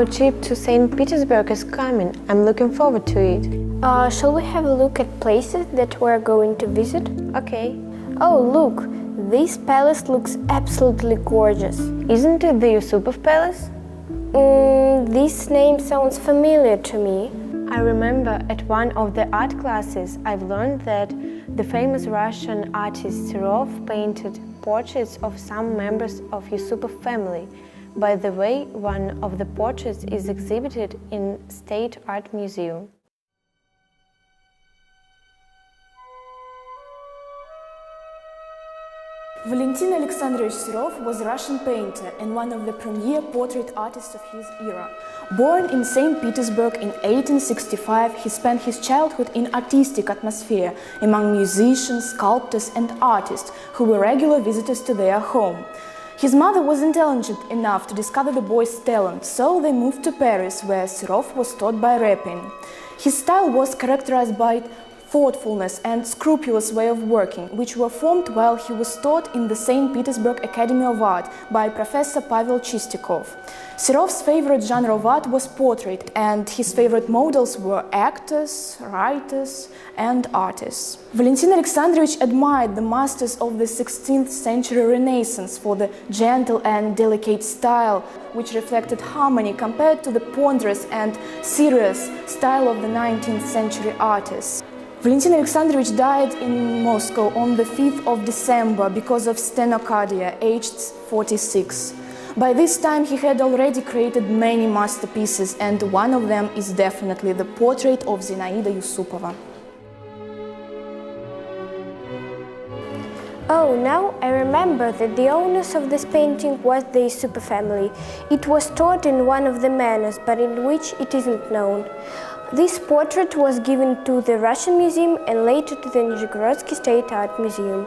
Our trip to St. Petersburg is coming. I'm looking forward to it. Shall we have a look at places that we're going to visit? Okay. Oh, look! This palace looks absolutely gorgeous. Isn't it the Yusupov Palace? This name sounds familiar to me. I remember at one of the art classes I've learned that the famous Russian artist Serov painted portraits of some members of Yusupov family. By the way, one of the portraits is exhibited in State Art Museum. Valentin Alexandrovich Serov was a Russian painter and one of the premier portrait artists of his era. Born in St. Petersburg in 1865, he spent his childhood in artistic atmosphere among musicians, sculptors and artists who were regular visitors to their home. His mother was intelligent enough to discover the boy's talent, so they moved to Paris, where Serov was taught by Repin. His style was characterized by thoughtfulness and scrupulous way of working, which were formed while he was taught in the St. Petersburg Academy of Art by Professor Pavel Chistikov. Serov's favorite genre of art was portrait, and his favorite models were actors, writers, and artists. Valentin Alexandrovich admired the masters of the 16th century Renaissance for the gentle and delicate style, which reflected harmony compared to the ponderous and serious style of the 19th century artists. Valentin Alexandrovich died in Moscow on the 5th of December because of stenocardia, aged 46. By this time he had already created many masterpieces, and one of them is definitely the portrait of Zinaida Yusupova. Oh, now I remember that the owners of this painting was the Yusupov family. It was taught in one of the manors, but in which it isn't known. This portrait was given to the Russian Museum and later to the Nizhegorod State Art Museum.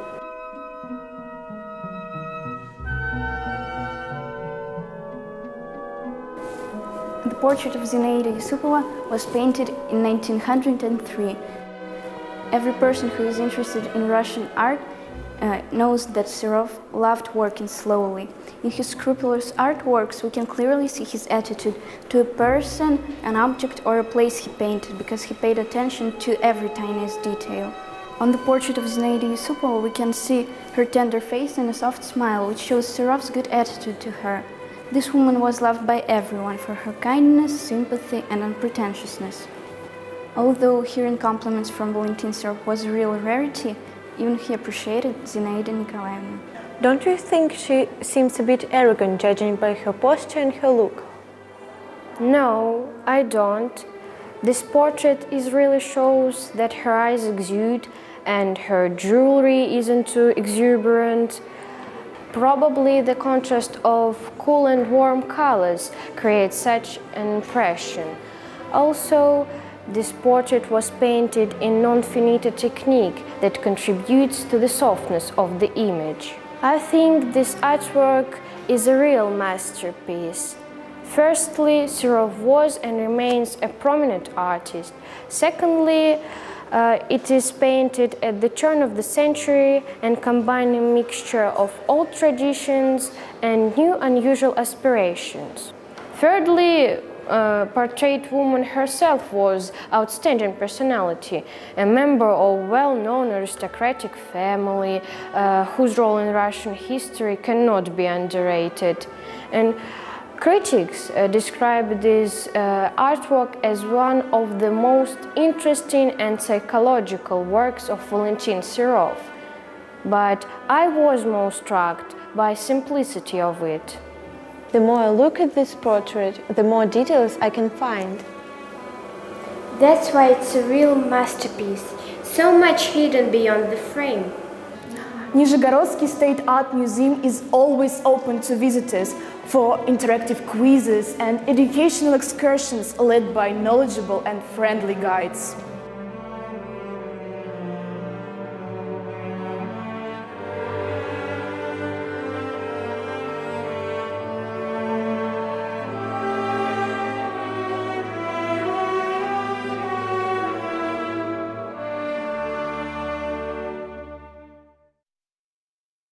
The portrait of Zinaida Yusupova was painted in 1903. Every person who is interested in Russian art knows that Serov loved working slowly. In his scrupulous artworks, we can clearly see his attitude to a person, an object, or a place he painted, because he paid attention to every tiniest detail. On the portrait of Zinaida Yusupova, we can see her tender face and a soft smile, which shows Serov's good attitude to her. This woman was loved by everyone for her kindness, sympathy, and unpretentiousness. Although hearing compliments from Valentin Serov was a real rarity, even he appreciated Zinaida Nikolaevna. Don't you think she seems a bit arrogant, judging by her posture and her look? No, I don't. This portrait really shows that her eyes exude and her jewelry isn't too exuberant. Probably the contrast of cool and warm colors creates such an impression. Also, this portrait was painted in non-finito technique that contributes to the softness of the image. I think this artwork is a real masterpiece. Firstly, Serov was and remains a prominent artist. Secondly, it is painted at the turn of the century and combining a mixture of old traditions and new unusual aspirations. Thirdly, portrait woman herself was outstanding personality, a member of well-known aristocratic family whose role in Russian history cannot be underrated. And critics describe this artwork as one of the most interesting and psychological works of Valentin Serov. But I was most struck by simplicity of it. The more I look at this portrait, the more details I can find. That's why it's a real masterpiece, so much hidden beyond the frame. Nizhegorod State Art Museum is always open to visitors for interactive quizzes and educational excursions led by knowledgeable and friendly guides.